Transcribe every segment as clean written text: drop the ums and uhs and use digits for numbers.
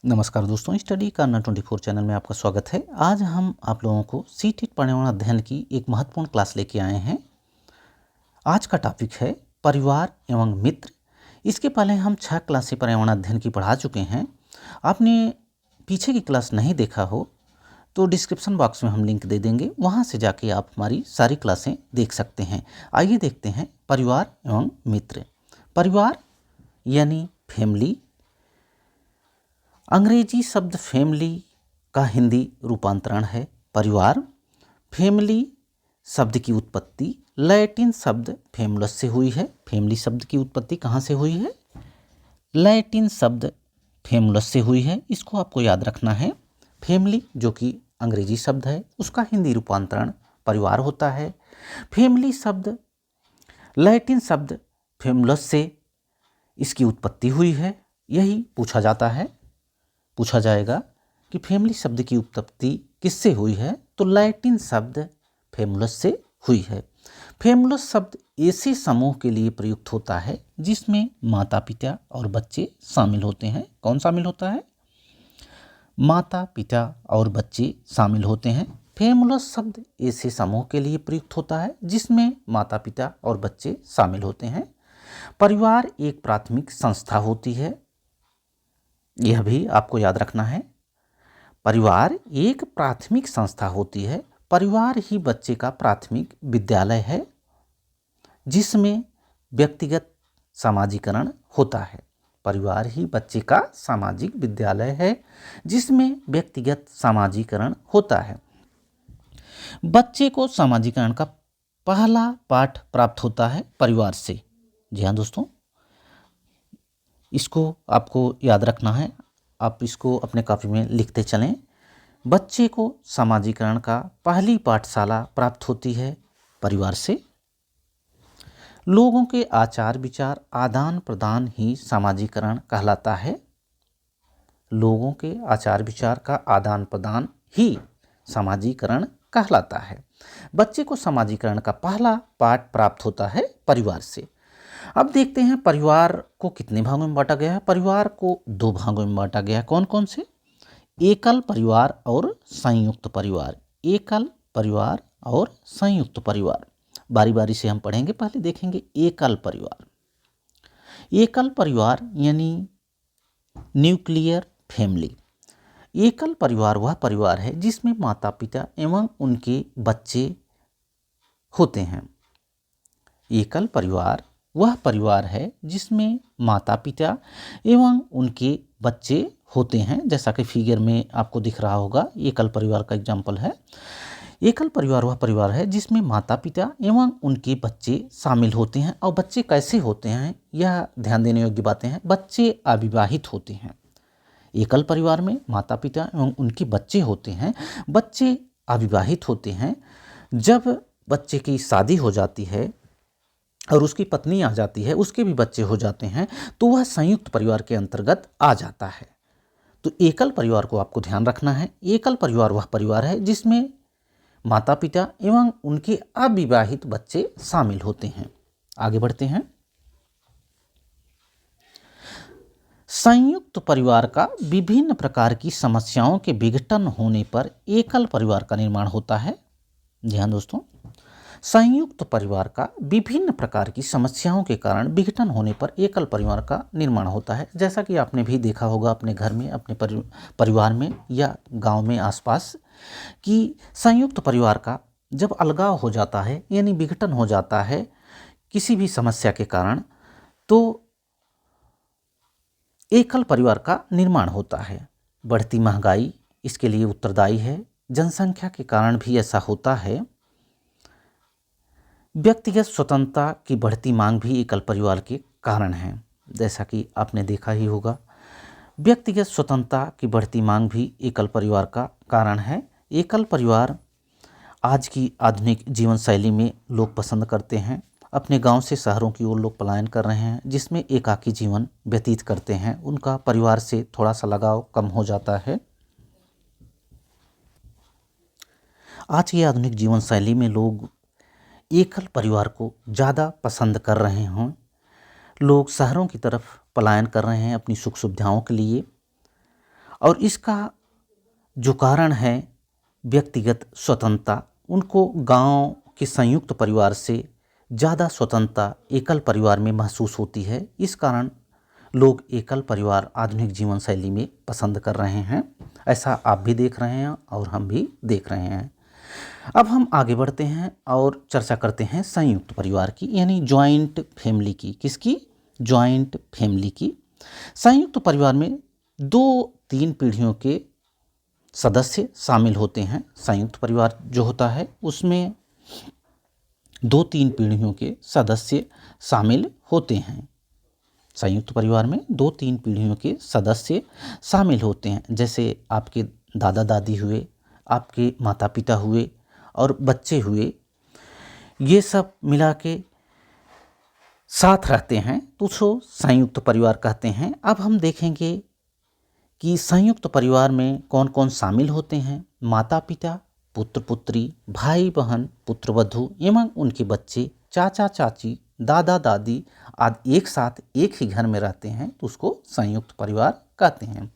नमस्कार दोस्तों, स्टडी करना 24 चैनल में आपका स्वागत है। आज हम आप लोगों को सीटेट पर्यावरण अध्ययन की एक महत्वपूर्ण क्लास लेके आए हैं। आज का टॉपिक है परिवार एवं मित्र। इसके पहले हम 6 क्लासें पर्यावरण अध्ययन की पढ़ा चुके हैं। आपने पीछे की क्लास नहीं देखा हो तो डिस्क्रिप्शन बॉक्स में हम लिंक दे देंगे, वहाँ से जाके आप हमारी सारी क्लासें देख सकते हैं। आइए देखते हैं परिवार एवं मित्र। परिवार यानी फैमिली। अंग्रेजी शब्द फैमिली का हिंदी रूपांतरण है परिवार। फैमिली शब्द की उत्पत्ति लैटिन शब्द फैमुलस से हुई है। फैमिली शब्द की उत्पत्ति कहाँ से हुई है? लैटिन शब्द फैमुलस से हुई है। इसको आपको याद रखना है। फैमिली जो कि अंग्रेजी शब्द है, उसका हिंदी रूपांतरण परिवार होता है। फैमिली शब्द लैटिन शब्द फैमुलस से इसकी उत्पत्ति हुई है। यही पूछा जाएगा कि फैमिली शब्द की उत्पत्ति किससे हुई है, तो लैटिन शब्द फैमुलस से हुई है। फैमुलस शब्द ऐसे समूह के लिए प्रयुक्त होता है जिसमें माता पिता और बच्चे शामिल होते हैं। कौन शामिल होता है? माता पिता और बच्चे शामिल होते हैं। फैमुलस शब्द ऐसे समूह के लिए प्रयुक्त होता है जिसमें माता पिता और बच्चे शामिल होते हैं। परिवार एक प्राथमिक संस्था होती है, यह भी आपको याद रखना है। परिवार एक प्राथमिक संस्था होती है। परिवार ही बच्चे का प्राथमिक विद्यालय है जिसमें व्यक्तिगत समाजीकरण होता है। परिवार ही बच्चे का सामाजिक विद्यालय है जिसमें व्यक्तिगत समाजीकरण होता है। बच्चे को समाजीकरण का पहला पाठ प्राप्त होता है परिवार से। जी हाँ दोस्तों, इसको आपको याद रखना है। आप इसको अपने कॉपी में लिखते चलें। बच्चे को समाजीकरण का पहली पाठशाला प्राप्त होती है परिवार से। लोगों के आचार विचार आदान प्रदान ही समाजीकरण कहलाता है। लोगों के आचार विचार का आदान प्रदान ही समाजीकरण कहलाता है। बच्चे को समाजीकरण का पहला पाठ प्राप्त होता है परिवार से। अब देखते हैं परिवार को कितने भागों में बांटा गया है। परिवार को 2 भागों में बांटा गया है। कौन कौन से? एकल परिवार और संयुक्त परिवार। एकल परिवार और संयुक्त परिवार बारी बारी से हम पढ़ेंगे। पहले देखेंगे एकल परिवार। एकल परिवार यानी न्यूक्लियर फैमिली। एकल परिवार वह परिवार है जिसमें माता पिता एवं उनके बच्चे होते हैं। एकल परिवार वह परिवार है जिसमें माता पिता एवं उनके बच्चे होते हैं। जैसा कि फिगर में आपको दिख रहा होगा, एकल परिवार का एग्जाम्पल है। एकल परिवार वह परिवार है जिसमें माता पिता एवं उनके बच्चे शामिल होते हैं। और बच्चे कैसे होते हैं, यह ध्यान देने योग्य बातें हैं। बच्चे अविवाहित होते हैं। एकल परिवार में माता पिता एवं उनके बच्चे होते हैं। बच्चे अविवाहित होते हैं। जब बच्चे की शादी हो जाती है और उसकी पत्नी आ जाती है, उसके भी बच्चे हो जाते हैं, तो वह संयुक्त परिवार के अंतर्गत आ जाता है। तो एकल परिवार को आपको ध्यान रखना है। एकल परिवार वह परिवार है जिसमें माता पिता एवं उनके अविवाहित बच्चे शामिल होते हैं। आगे बढ़ते हैं। संयुक्त परिवार का विभिन्न प्रकार की समस्याओं के विघटन होने पर एकल परिवार का निर्माण होता है। जी हाँ दोस्तों, संयुक्त परिवार का विभिन्न प्रकार की समस्याओं के कारण विघटन होने पर एकल परिवार का निर्माण होता है। जैसा कि आपने भी देखा होगा अपने घर में, अपने परिवार में या गांव में आसपास, कि संयुक्त परिवार का जब अलगाव हो जाता है यानी विघटन हो जाता है किसी भी समस्या के कारण, तो एकल परिवार का निर्माण होता है। बढ़ती महंगाई इसके लिए उत्तरदायी है। जनसंख्या के कारण भी ऐसा होता है। व्यक्तिगत स्वतंत्रता की बढ़ती मांग भी एकल परिवार के कारण है। जैसा कि आपने देखा ही होगा, व्यक्तिगत स्वतंत्रता की बढ़ती मांग भी एकल परिवार का कारण है। एकल परिवार आज की आधुनिक जीवन शैली में लोग पसंद करते हैं। अपने गांव से शहरों की ओर लोग पलायन कर रहे हैं, जिसमें एकाकी जीवन व्यतीत करते हैं। उनका परिवार से थोड़ा सा लगाव कम हो जाता है। आज की आधुनिक जीवन शैली में लोग एकल परिवार को ज़्यादा पसंद कर रहे हों। लोग शहरों की तरफ पलायन कर रहे हैं अपनी सुख सुविधाओं के लिए। और इसका जो कारण है व्यक्तिगत स्वतंत्रता, उनको गांव के संयुक्त परिवार से ज़्यादा स्वतंत्रता एकल परिवार में महसूस होती है। इस कारण लोग एकल परिवार आधुनिक जीवन शैली में पसंद कर रहे हैं। ऐसा आप भी देख रहे हैं और हम भी देख रहे हैं। अब हम आगे बढ़ते हैं और चर्चा करते हैं संयुक्त परिवार की, यानी जॉइंट फैमिली की। किसकी? जॉइंट फैमिली की। संयुक्त परिवार में 2-3 पीढ़ियों के सदस्य शामिल होते हैं। संयुक्त परिवार जो होता है उसमें 2-3 पीढ़ियों के सदस्य शामिल होते हैं। संयुक्त परिवार में 2-3 पीढ़ियों के सदस्य शामिल होते हैं, जैसे आपके दादा दादी हुए, आपके माता पिता हुए और बच्चे हुए, ये सब मिला के साथ रहते हैं तो उसको संयुक्त परिवार कहते हैं। अब हम देखेंगे कि संयुक्त परिवार में कौन कौन शामिल होते हैं। माता पिता, पुत्र पुत्री, भाई बहन, पुत्र वधू एवं उनके बच्चे, चाचा चाची, दादा दादी आदि एक साथ एक ही घर में रहते हैं तो उसको संयुक्त परिवार कहते हैं।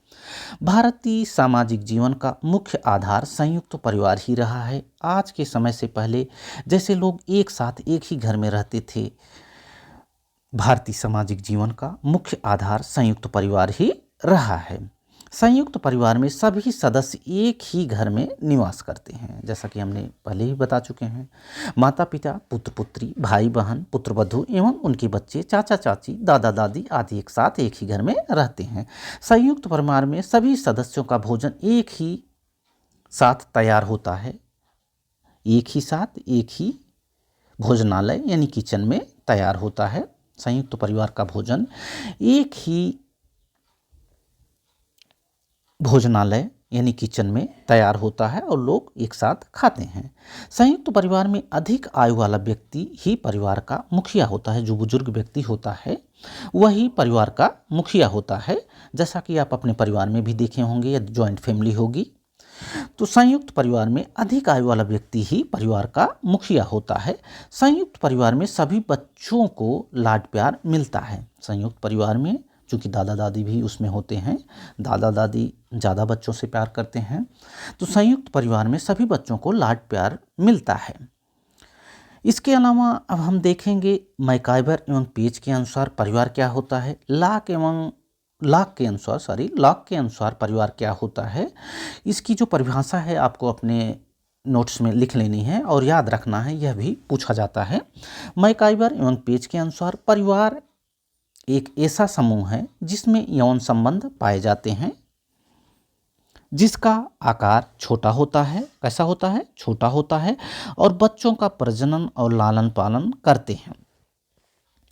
भारतीय सामाजिक जीवन का मुख्य आधार संयुक्त परिवार ही रहा है। आज के समय से पहले जैसे लोग एक साथ एक ही घर में रहते थे, भारतीय सामाजिक जीवन का मुख्य आधार संयुक्त परिवार ही रहा है। संयुक्त परिवार में सभी सदस्य एक ही घर में निवास करते हैं, जैसा कि हमने पहले ही बता चुके हैं। माता पिता, पुत्र पुत्री, भाई बहन, पुत्र वधू एवं उनके बच्चे, चाचा चाची, दादा दादी आदि एक साथ एक ही घर में रहते हैं। संयुक्त परिवार में सभी सदस्यों का भोजन एक ही साथ तैयार होता है। एक ही साथ एक ही भोजनालय यानी किचन में तैयार होता है। संयुक्त परिवार का भोजन एक ही भोजनालय यानी किचन में तैयार होता है और लोग एक साथ खाते हैं। संयुक्त परिवार में अधिक आयु वाला व्यक्ति ही परिवार का मुखिया होता है। जो बुजुर्ग व्यक्ति होता है वही परिवार का मुखिया होता है, जैसा कि आप अपने परिवार में भी देखे होंगे या जॉइंट फैमिली होगी तो संयुक्त परिवार में अधिक आयु वाला व्यक्ति ही परिवार का मुखिया होता है। संयुक्त परिवार में सभी बच्चों को लाड प्यार मिलता है। संयुक्त परिवार में चूँकि दादा दादी भी उसमें होते हैं, दादा दादी ज़्यादा बच्चों से प्यार करते हैं, तो संयुक्त परिवार में सभी बच्चों को लाड प्यार मिलता है। इसके अलावा अब हम देखेंगे मैकाइवर एवं पेज के अनुसार परिवार क्या होता है। लॉक के अनुसार परिवार क्या होता है, इसकी जो परिभाषा है आपको अपने नोट्स में लिख लेनी है और याद रखना है, यह भी पूछा जाता है। मैकाइवर एवं पेज के अनुसार परिवार एक ऐसा समूह है जिसमें यौन संबंध पाए जाते हैं, जिसका आकार छोटा होता है। कैसा होता है? छोटा होता है और बच्चों का प्रजनन और लालन पालन करते हैं।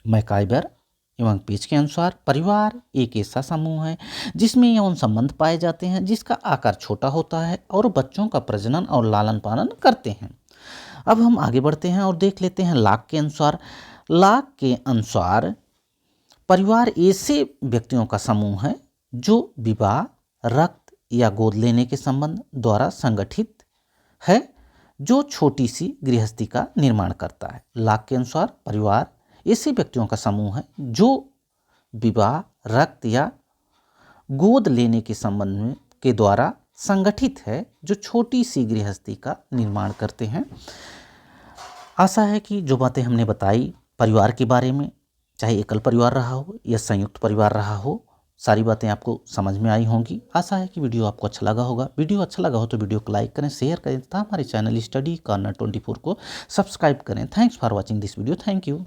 मैकाइवर एवं पेज के अनुसार परिवार एक ऐसा समूह है जिसमें यौन संबंध पाए जाते हैं, जिसका आकार छोटा होता है और बच्चों का प्रजनन और लालन पालन करते हैं। अब हम आगे बढ़ते हैं और देख लेते हैं लॉक के अनुसार। लॉक के अनुसार परिवार ऐसे व्यक्तियों का समूह है जो विवाह, रक्त या गोद लेने के संबंध द्वारा संगठित है, जो छोटी सी गृहस्थी का निर्माण करता है। लॉक के अनुसार परिवार ऐसे व्यक्तियों का समूह है जो विवाह, रक्त या गोद लेने के संबंध में के द्वारा संगठित है, जो छोटी सी गृहस्थी का निर्माण करते हैं। आशा है कि जो बातें हमने बताई परिवार के बारे में, चाहे एकल परिवार रहा हो या संयुक्त परिवार रहा हो, सारी बातें आपको समझ में आई होंगी। आशा है कि वीडियो आपको अच्छा लगा होगा। वीडियो अच्छा लगा हो तो वीडियो को लाइक करें, शेयर करें तथा हमारे चैनल स्टडी कॉर्नर 24 को सब्सक्राइब करें। Thanks for watching this video. Thank you.